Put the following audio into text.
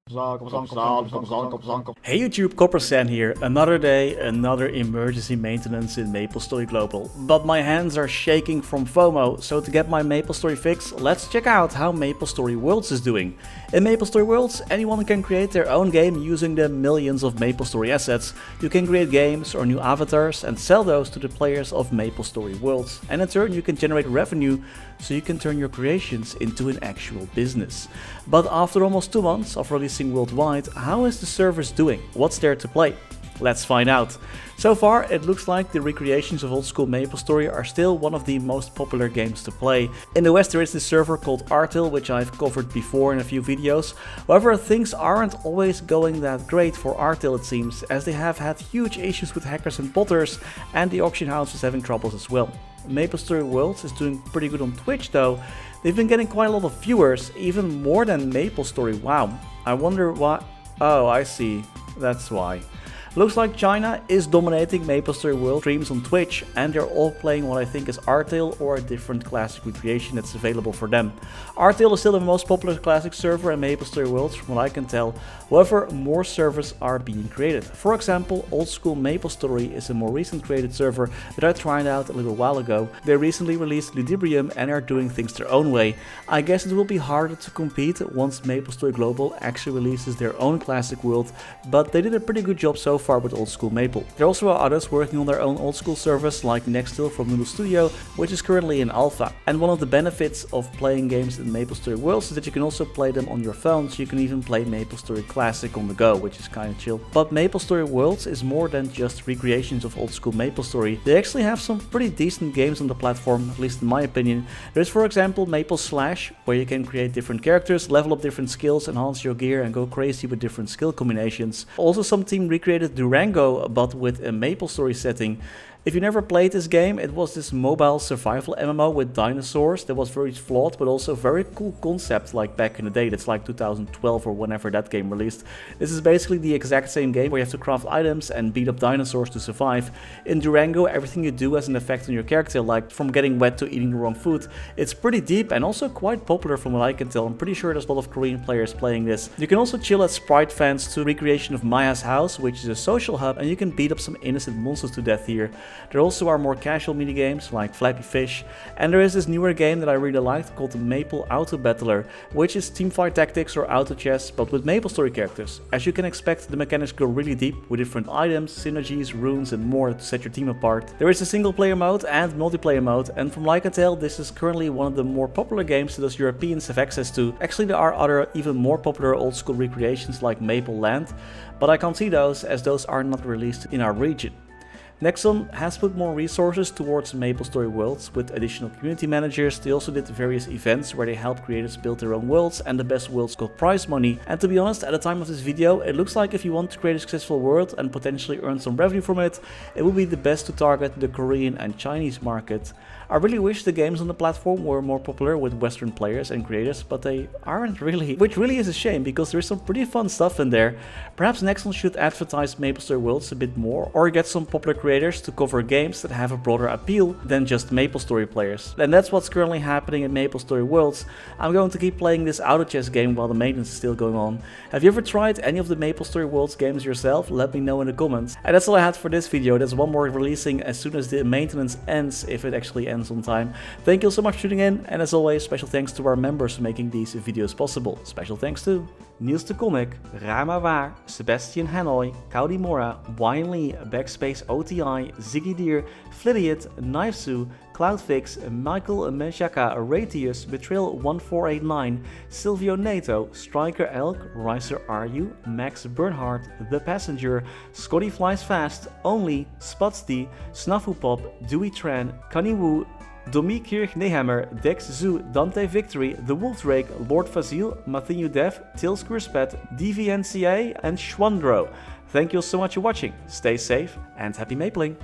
Hey YouTube, Coppersan here. Another day, another emergency maintenance in MapleStory Global. But my hands are shaking from FOMO, so to get my MapleStory fix, let's check out how MapleStory Worlds is doing. In MapleStory Worlds, anyone can create their own game using the millions of MapleStory assets. You can create games or new avatars and sell those to the players of MapleStory Worlds. And in turn you can generate revenue, so you can turn your creations into an actual business. But after almost 2 months of releasing worldwide, how is the servers doing? What's there to play? Let's find out. So far, it looks like the recreations of old school MapleStory are still one of the most popular games to play. In the West there is this server called Artil, which I've covered before in a few videos. However, things aren't always going that great for Artil, it seems, as they have had huge issues with hackers and botters, and the auction house is having troubles as well. MapleStory Worlds is doing pretty good on Twitch though. They've been getting quite a lot of viewers, even more than MapleStory. Wow, I wonder why. Oh, I see, that's why. Looks like China is dominating MapleStory World streams on Twitch, and they're all playing what I think is Artil or a different classic recreation that's available for them. Artil is still the most popular classic server in MapleStory Worlds from what I can tell. However, more servers are being created. For example, Old School MapleStory is a more recent created server that I tried out a little while ago. They recently released Ludibrium and are doing things their own way. I guess it will be harder to compete once MapleStory Global actually releases their own classic world, but they did a pretty good job so far with Old School Maple. There also are others working on their own old school servers like Nextil from Noodle Studio, which is currently in alpha. And one of the benefits of playing games in MapleStory Worlds is that you can also play them on your phone, so you can even play MapleStory Classic on the go, which is kind of chill. But MapleStory Worlds is more than just recreations of old school MapleStory. They actually have some pretty decent games on the platform, at least in my opinion. There is, for example, Maple Slash, where you can create different characters, level up different skills, enhance your gear and go crazy with different skill combinations. Also, some team recreated Durango, but with a MapleStory setting. If you never played this game, it was this mobile survival MMO with dinosaurs that was very flawed but also very cool concept, like back in the day. That's like 2012 or whenever that game released. This is basically the exact same game where you have to craft items and beat up dinosaurs to survive. In Durango, everything you do has an effect on your character, like from getting wet to eating the wrong food. It's pretty deep and also quite popular from what I can tell. I'm pretty sure there's a lot of Korean players playing this. You can also chill at Sprite Fans to recreation of Maya's house, which is a social hub, and you can beat up some innocent monsters to death here. There also are more casual minigames like Flappy Fish, and there is this newer game that I really liked called the Maple Auto Battler, which is teamfight tactics or auto chess but with MapleStory characters. As you can expect, the mechanics go really deep with different items, synergies, runes and more to set your team apart. There is a single player mode and multiplayer mode, and from what I can tell, this is currently one of the more popular games that us Europeans have access to. Actually, there are other even more popular old school recreations like Maple Land, but I can't see those as those are not released in our region. Nexon has put more resources towards MapleStory Worlds with additional community managers. They also did various events where they helped creators build their own worlds, and the best worlds got prize money. And to be honest, at the time of this video, it looks like if you want to create a successful world and potentially earn some revenue from it, it would be the best to target the Korean and Chinese market. I really wish the games on the platform were more popular with Western players and creators, but they aren't really, which really is a shame because there's some pretty fun stuff in there. Perhaps Nexon should advertise MapleStory Worlds a bit more, or get some popular creators to cover games that have a broader appeal than just MapleStory players. And that's what's currently happening in MapleStory Worlds. I'm going to keep playing this auto chess game while the maintenance is still going on. Have you ever tried any of the MapleStory Worlds games yourself? Let me know in the comments. And that's all I had for this video. There's one more releasing as soon as the maintenance ends, if it actually ends on time. Thank you so much for tuning in, and as always, special thanks to our members for making these videos possible. Special thanks to Niels de Coninck, Raar maar waar, Sebastian Hanøy, Caudimorda, Lee, BackSpaceOTI, Ziggy, Flidiot, Knivesu, Cloudfix, Michael Menchaca, Raythius, Betrayal1489, Sylvio, Neto, StrikerElk, Ryaiser, Aryu, MaxBurnHeart, The Passenger, ScottyFlysFast, Only, Spudsy, snafuPop, Dewey, Tran, Caniwu, Domi, Kirch-Nehammer, Dexzu, Dante Victory, The Wolf Drake, Lord Fazil, Matthew Dev, Tils Kurspet, DVNCA and Schwandro. Thank you so much for watching, stay safe and happy mapling!